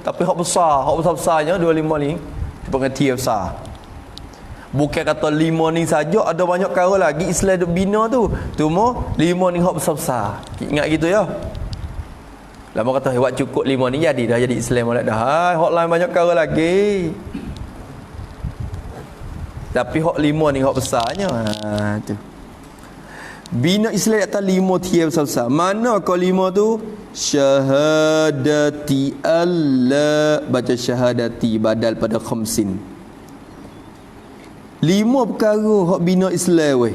tapi hok besar-besarnya 25 ni dipanggil tiang besar. Bukan kata 5 ni saja, ada banyak perkara lagi Islam duk bina tu. Cuma 5 ni hok besar-besar. Ingat gitu ya. Lama kata buat cukup 5 ni jadi dah, jadi Islam molek dah. Hok lain banyak perkara lagi. Tapi hok 5 ni hok besarnya. Tu. Bina Islam atas 5 tiang besar-besar. Mana kau 5 tu? Syahadati alla, baca syahadati badal pada khamsin. 5 perkara hak bina Islam weh.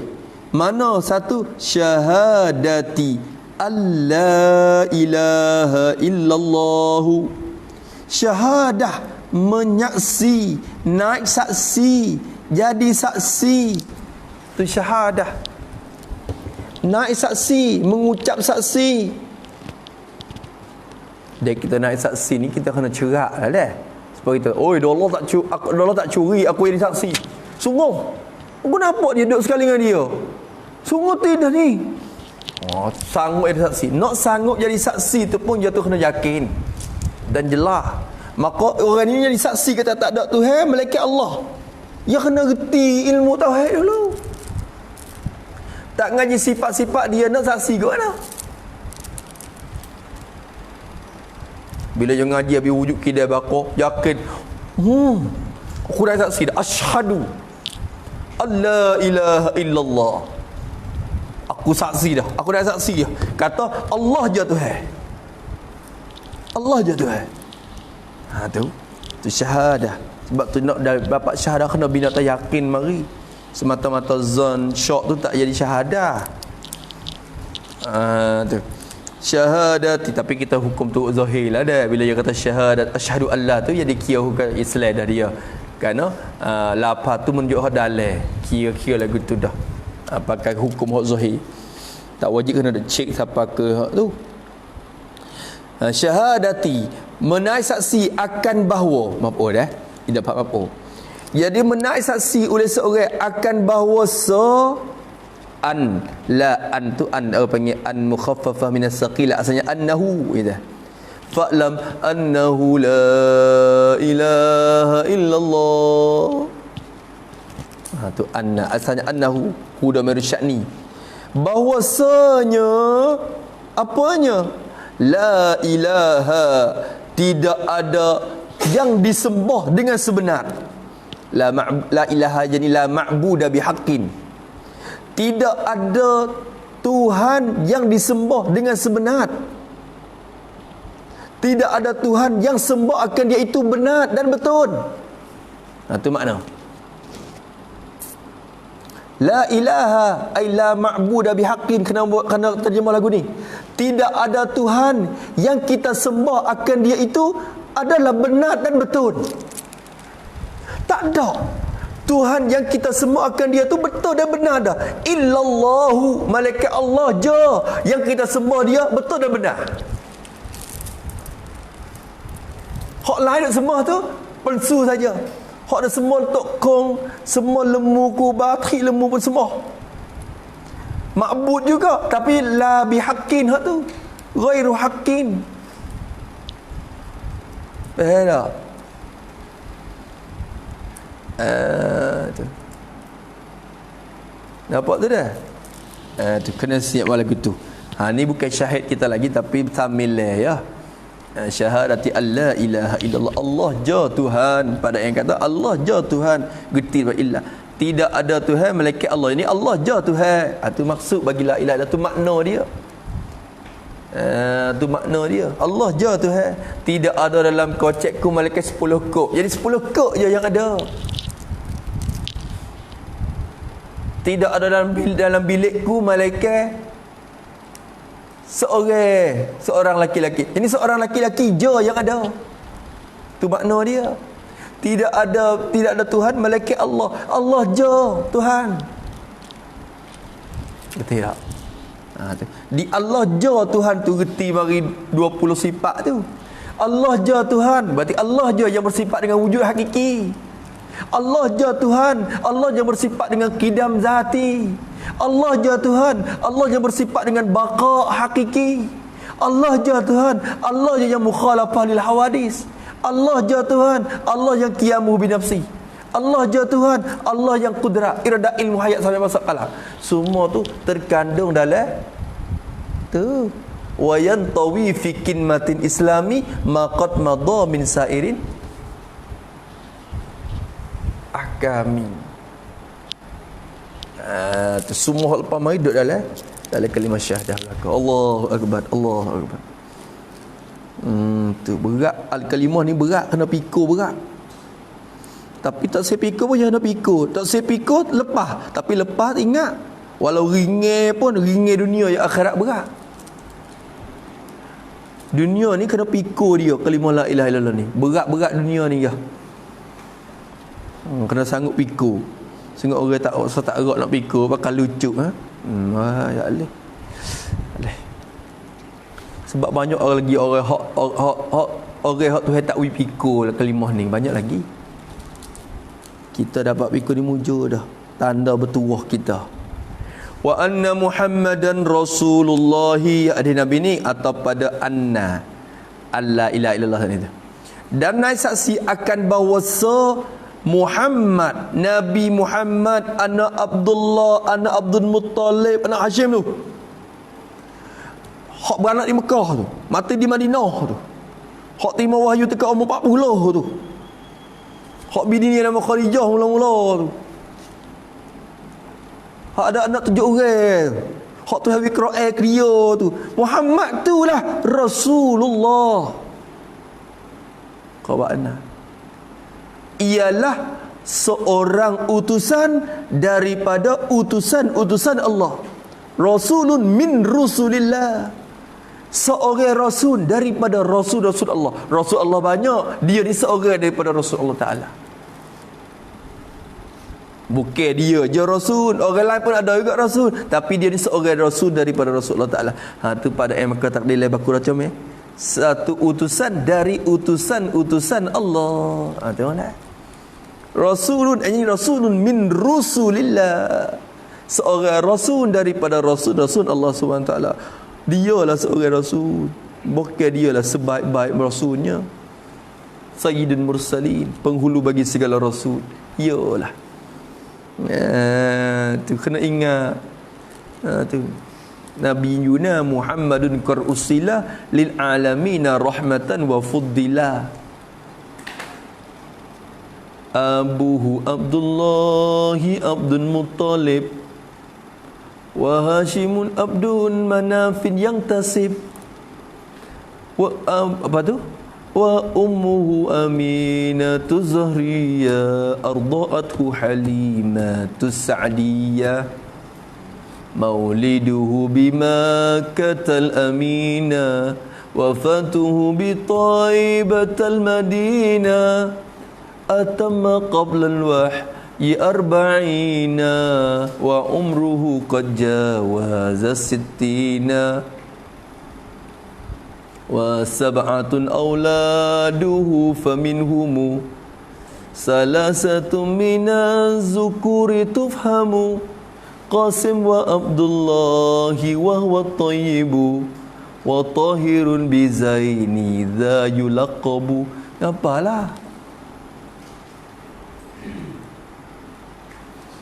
Mana satu? Syahadati alla ilaha illallah. Syahadah, menyaksi, naik saksi, jadi saksi. Tu syahadah. Naik saksi, mengucap saksi. Dan kita naik saksi ni kita kena cerak lah dah. Sebab kita, oi Allah tak curi aku jadi saksi. Sungguh aku nampak dia duduk sekali dengan dia. Sungguh tidak ni. Sanggup jadi saksi. Nak sanggup jadi saksi tu pun dia tu kena yakin dan jelas. Maka orang ni jadi saksi kata tak ada Tuhan, malaikat Allah. Dia kena reti ilmu tauhid dulu. Tak ngaji sifat-sifat dia nak saksi ke mana? Bila dia ngaji habis wujud kidai bakar, yakin. Aku dah saksi dah. Asyhadu alla ilaha illallah. Aku saksi dah. Aku dah saksi dah. Kata Allah je Tuhan. Allah je Tuhan. Tu syahadah. Sebab tu nak dapat syahadah kena bina tak yakin mari. Semata-mata zon syok tu tak jadi syahadah. Tu syahadat, tapi kita hukum tu zahir lah dah. Bila dia kata syahadat asyhadu Allah tu jadi kira hukum Islam dah dia. Kerana lafaz tu menunjuk hak dalil. Kira-kira lagu tu dah. Pakai hukum hak zahir. Tak wajib kena cek siapa ke hak tu. Syahadati, menaik saksi akan bahawa dah. Tidak dapat apa. Jadi menaik saksi oleh seorang akan bahawa an tu panggil an mukhaffafah min as-saqila, asalnya annahu gitu. Fa'lam annahu la ilaha illallah. Tu anna, asalnya annahu huda mirsyani. Bahwasanya apanya? La ilaha, tidak ada yang disembah dengan sebenar. La ilaha jadi la ma'buda bihaqqin. Tidak ada Tuhan yang disembah dengan sebenar. Tidak ada Tuhan yang sembah akan dia itu benar dan betul. Itu makna. La ilaha ay la ma'buda bihaqqin, kena terjemah lagu ni. Tidak ada Tuhan yang kita sembah akan dia itu adalah benar dan betul. Tak ada Tuhan yang kita sembah akan dia tu betul dan benar dah. Illallahu, malaikat Allah je yang kita sembah dia betul dan benar. Hak lain nak sembah tu palsu saja. Hak dah semua tokong, semua lembu ku bateri lembu pun sembah. Ma'bud juga tapi la bihaqqin, hak tu ghairu haqqin. Faham tak? Tu. Nampak tu dah? Tu kena siap lagu tu. Ni bukan syahid kita lagi, tapi tamil ya. Syahadati alla ilaha illallah, Allah je Tuhan. Pada yang kata Allah je Tuhan, getir wa illah, tidak ada Tuhan melainkan Allah. Ini Allah je Tuhan. Itu maksud bagi la ilaha illallah, tu makna dia. Tu makna dia. Allah je Tuhan. Tidak ada dalam kocekku malaikat 10 kok. Jadi 10 kok je yang ada. Tidak ada dalam bilikku malaikat seorang laki-laki. Ini seorang laki-laki je yang ada. Tu makna dia. Tidak ada Tuhan malaikat Allah. Allah je Tuhan. Betul tak? Di Allah je Tuhan tu reti mari 20 sifat tu. Allah je Tuhan, berarti Allah je yang bersifat dengan wujud hakiki. Allah je Tuhan, Allah yang bersifat dengan qidam zati. Allah je Tuhan, Allah yang bersifat dengan baqa hakiki. Allah je Tuhan, Allah yang mukhalafah lil hawadis. Allah je Tuhan, Allah yang qiyamu bi nafsi. Allah je Tuhan, Allah yang qudrat, irada ilmu hayat sampai masuk qalam. Semua tu terkandung dalam tu. Wa yantawi fi kinmatin islami maqad madha min sairin ahkami. Tu semua lepas mari duduk dalam kalimah syahadah belaka. Allahu akbar, Allahu akbar. Tu berat, al-kalimah ni berat, kena pikul berat. Tapi tak saya pikul pun jangan pikul. Tak saya pikul lepas, tapi lepas ingat, walau ringgit pun ringgit dunia ya akhirat berat. Dunia ni kena pikul dia kalimah la ilaha illallah ni. Berat-berat dunia ni ya. Kena sanggup pikul. Sehingga orang tak erat nak pikul, bakal lucu ya Allah. Sebab banyak orang lagi orang hak Tuhan tak pikul kalimah ni, banyak lagi. Kita dapat pikul ni mujur dah. Tanda bertuah kita. Wa anna Muhammadan Rasulullah, ada Nabi ni atau pada anna alla ilaha illallah itu. Dan naik saksi akan bahawa Muhammad, Nabi Muhammad anak Abdullah, anak Abdul Muttalib, anak Hashim tu, hak beranak di Mekah tu, mati di Madinah tu, hak terima wahyu dekat umur 40 tu, hak bini ni nama Khadijah mula-mula tu, hak ada anak 7 orang, hak tu hawi Quran kriya tu, Muhammad tu lah Rasulullah. Kau bakna ialah seorang utusan daripada utusan-utusan Allah. Rasulun min rusulillah, seorang rasul daripada rasul-rasul Allah. Rasul Allah banyak, dia ni seorang daripada Rasul Allah Ta'ala. Bukan dia je rasul, orang lain pun ada juga rasul, tapi dia ni seorang rasul daripada Rasul Allah Ta'ala. Tu pada maka takdir lain baku macam ni, satu utusan dari utusan-utusan Allah. Tengok tak? Rasulun, ini rasulun min rusulillah, seorang rasul daripada rasul Allah Subhanahu Taala. Dialah seorang rasul, bukan dialah sebaik-baik rasulnya, sayyidul mursalin, penghulu bagi segala rasul. Iyalah. Tu kena ingat. Tu Nabi Yuna Muhammadun qad usila lil alamina rahmatan wa fuddila. Abuhu Abdullahi Abdul Muttalib wa Hashimun Abdun Manafin yang tasib wa apa tu wa ummuhu Aminatu Zahriya arda'athu Halimatu Sa'diyah mauliduhu bimakkatal amina wafatuhu bi Taibatal Madinah atamma qabla al-wahyi arba'ina wa umruhu qad jawaza sittina wa sab'atun awladuhu faminhumu salasatun minaz zukuri tufhamu Qasim wa Abdullahi wa huwa tayyibu wa tahirun bizaini dha yulaqabu. Apalah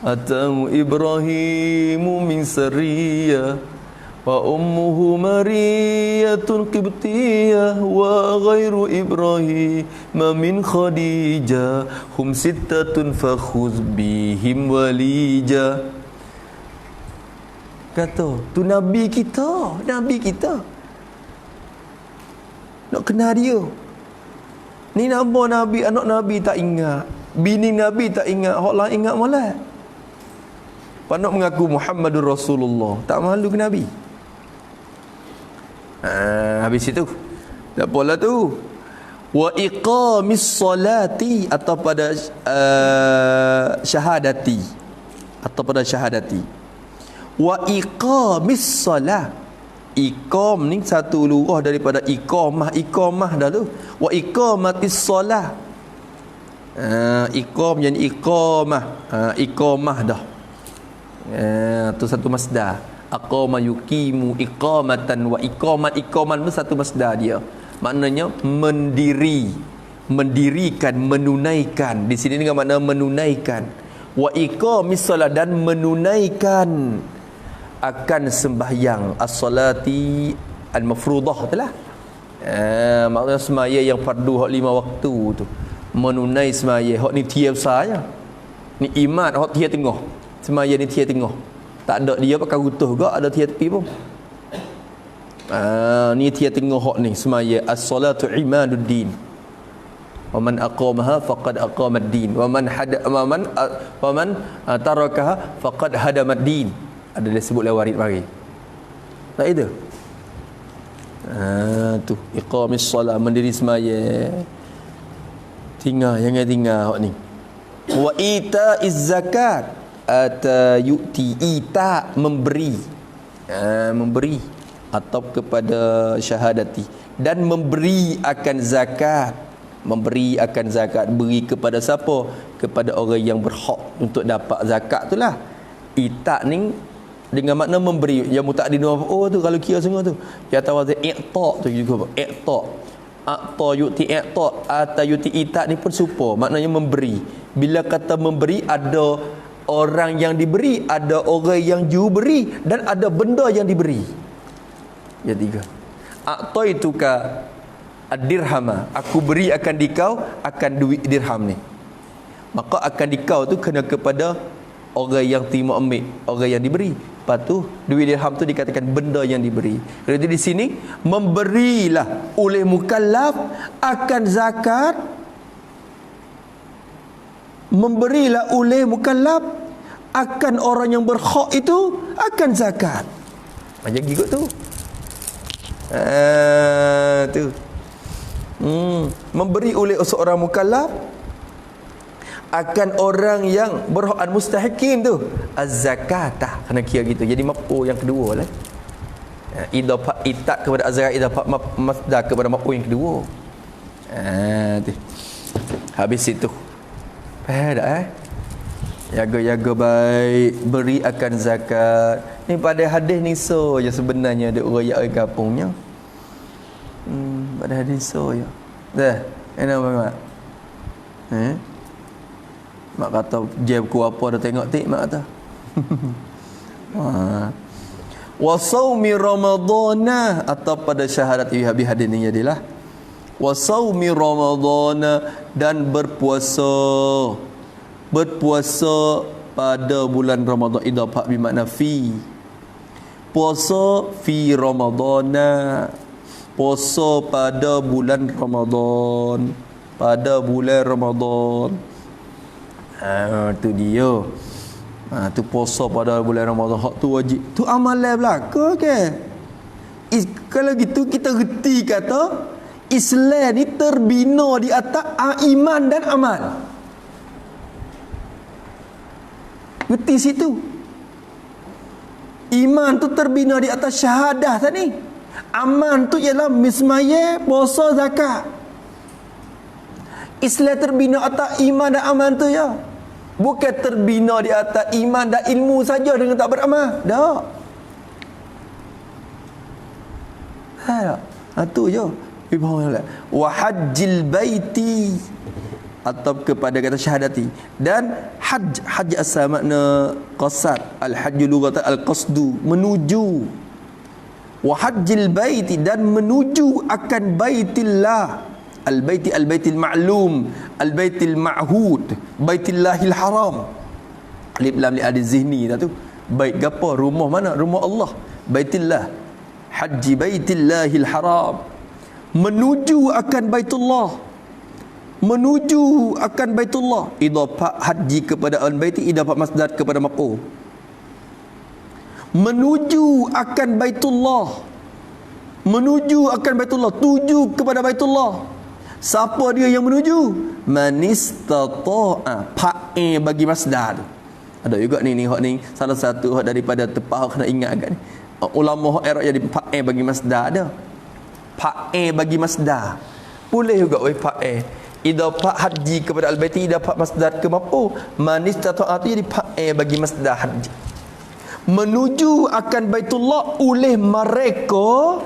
Atamu Ibrahimu min sariyah wa ummuhu Mariyatun Qibtiyah wa ghairu Ibrahim min Khadijah hum sittatun fakhuz bihim walija. Kata tu Nabi kita nak kenal dia. Ni nama Nabi, anak Nabi tak ingat, bini Nabi tak ingat, hak lain ingat malah. Nak mengaku Muhammadur Rasulullah, tak malu ke Nabi? Habis itu tak apalah tu. Wa iqamis salati atau pada syahadati, atau pada syahadati. Wa iqamis salah. Iqam ni satu lurah daripada iqamah dah tu. Wa iqamatis salah. Iqam jadi iqamah dah. Tu satu masdar. Aqama yuqimu iqamatan wa iqaman pun satu masdar dia. Maknanya mendirikan, menunaikan. Di sini dengan makna menunaikan. Wa iqamis salat, dan menunaikan akan sembahyang as-salati al-mafruḍah itulah. Maksudnya semaya yang fardu hak 5 waktu tu. Menunai semaya hak ni tiap saya. Ni iman hak tiap tengah. Semaya ni tiap tengah. Tak ada dia pakai rutuh gak, ada tiap tepi pun. Ni tiap tengah hak ni semaya as-salatu imaduddin. Wa man aqamaha faqad aqamad-din wa man tarakaha faqad hadamad-din. Ada dia sebut lewat warid mari. Tak itu. Tu iqamis solat, mendiri semaya. Jangan tinggal hak ni. Wa itaiz zakat, ata yu'ti, ita memberi. Memberi atau kepada syahadati, dan memberi akan zakat. Memberi akan zakat, beri kepada siapa? Kepada orang yang berhak untuk dapat zakat itulah. Ita ni dengan makna memberi, yang muta'addin tu kalau kira semua tu. Dia tahu i'ta tu juga. I'ta. A'ta yu'ti i'ta, ata yu'ti ita ni pun serupa, maknanya memberi. Bila kata memberi, ada orang yang diberi, ada orang yang diberi, dan ada benda yang diberi. Ya tiga. A'ta itu ka ad-dirhama, aku beri akan dikau akan duit dirham ni. Maka akan dikau tu kena kepada orang yang terima ambil, orang yang diberi. Lepas tu duit dirham tu dikatakan benda yang diberi. Jadi di sini memberilah oleh mukallaf akan zakat. Memberilah oleh mukallaf akan orang yang berhak itu akan zakat. Macam gigot tu. Tu. Memberi oleh seorang mukallaf akan orang yang berhak al-mustahiqin tu az-zakatah, kena kira gitu. Jadi maf'ul yang kedua lah. Idafah itak kepada az-zakat, idafah masdar kepada maf'ul yang kedua. Tu. Habis itu. Faham tak Jaga-jaga baik, beri akan zakat. Ni pada hadis ni so je sebenarnya ada orang yang kampungnya. Pada hadis so je. Dah, enak mak. Mak kata jam ku apa dah tengok tik mak kata. Wa saumi ramadhana, atau pada syahadat habis hadis ni jadilah. Wa saumi ramadhana, dan berpuasa pada bulan Ramadan. Idafah bermakna fi. Puasa fi ramadhana, puasa pada bulan Ramadan, pada bulan Ramadan. Tu dia. Tu puasa pada bulan Ramadan, hak tu wajib. Tu amalan belaka ke? Kalau gitu kita reti kata Islam ni terbina di atas iman dan amal. Reti situ. Iman tu terbina di atas syahadah tadi. Aman tu ialah mismaya, puasa, zakat. Islam terbina atas iman dan aman tu ya. Bukan terbina di atas iman dan ilmu saja dengan tak beramal. Tak. Tu je. Wa hajjil baiti. atau kepada kata syahadati. Dan haj asal makna qasad, al hajju lughatan al qasdu, menuju. Wa hajjil baiti, dan menuju akan baitillah, al baitil ma'lum, al baitil ma'hud, baitillahil haram. Alif lam li adi zihni tu. Bait gapo? Rumah mana? Rumah Allah, baitillah. Haji baitillahil haram, menuju akan baitullah, menuju akan baitullah. Idafah haji kepada al-baiti, idafah masdar kepada maf'ul. Menuju akan baitullah, menuju akan baitullah, tuju kepada baitullah. Siapa dia yang menuju? Manistata'a, fa'il bagi masdar. Ada juga ni hak ni salah satu hak daripada tepah kena ingat agak ni. Ulama hak Arab jadi fa'il bagi masdar ada. Fa'il bagi masdar. Boleh juga oi fa'il. Idafah haji kepada al-baiti, idafah masdar ke maf'ul. Manistata'a jadi fa'il bagi masdar haji. Menuju akan baitullah oleh mereka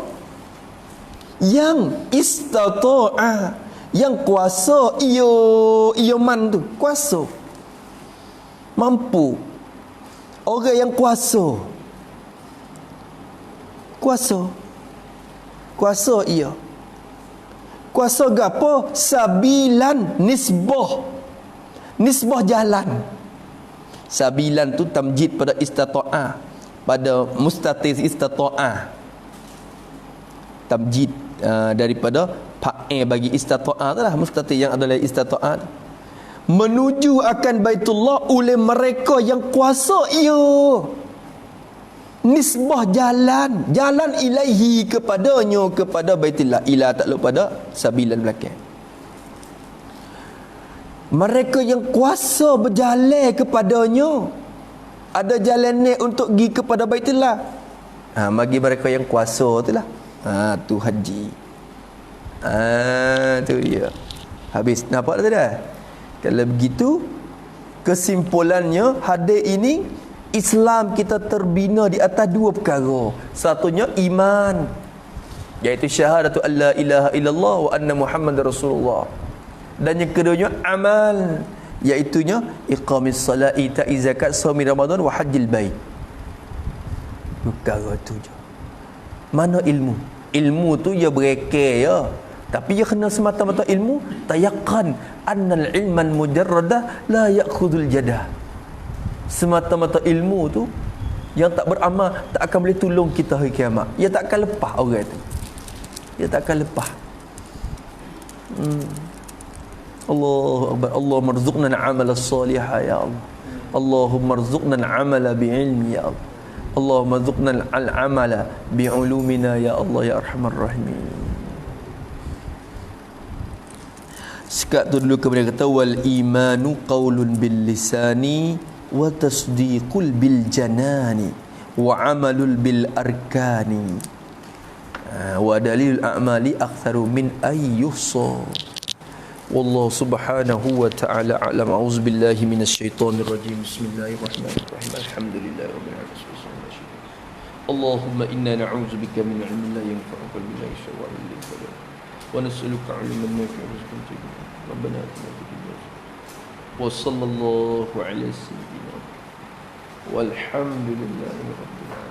yang istata'a, yang kuasa, iyo man tu, kuasa, mampu. Orang yang kuasa, kuasa ia, kuasa gapo? Sabilan, nisbah jalan. Sabilan tu tamjid pada istata'ah, pada mustatir istata'ah, tamjid daripada fa'il bagi istata'ah tu lah, mustatir yang adalah istata'ah. Menuju akan baitullah oleh mereka yang kuasa ia, nisbah jalan ilaihi, kepadanya, kepada baitillah. Ila tak lupa pada sabilan belakang. Mereka yang kuasa berjalan kepadanya, ada jalan ni untuk pergi kepada baitillah. Bagi mereka yang kuasa tu lah. Tu haji. Tu dia. Habis. Nampak tak dah? Kalau begitu, kesimpulannya hadis ini, Islam kita terbina di atas dua perkara. Satunya iman, iaitu syahadatu alla ilaha illallah wa anna Muhammadar Rasulullah. Dan yang keduanya amal, iaitunya iqamis salat, ita'iz zakat, shaum Ramadan wa hajjil bait. Perkara tu je. Mana ilmu? Ilmu tu ya bereke ya. Tapi ia kena semata-mata ilmu, tayaqan annal ilman mujarradah la ya'khudul jadah. Semata-mata ilmu tu yang tak beramal tak akan boleh tolong kita hari kiamat. Ia tak akan lepas orang tu. Ia tak akan lepas. Allahu akbar. Allahumma rzuqna al-amal as-salihah ya Allah. Allahumma rzuqna al-amala bi'ilmi ya Allah. Allahumma rzuqna al-amala bi'ulumina ya Allah ya arhamar rahimin. Sekat tu dulu kemudian kata wal imanu qaulun bil lisani wa tasdiqul bil janani wa amalul bil arkani wa dalilul a'mali aktsaru min ayyuhsa. Wallahu subhanahu wa ta'ala a'lam. A'udzu billahi minasy syaithanir rajim. Bismillahirrahmanirrahim. Alhamdulillahirabbil alamin. Allahumma inna na'udzu bika min 'ilmin la yanfa'u wa min syarrin la yadurru wa nas'aluka 'ilman nafi'an wa rizqan tayyiban. Rabbana atina fid dunya hasanah wa sallallahu ala sayyidina walhamdulillahi rabbil alamin.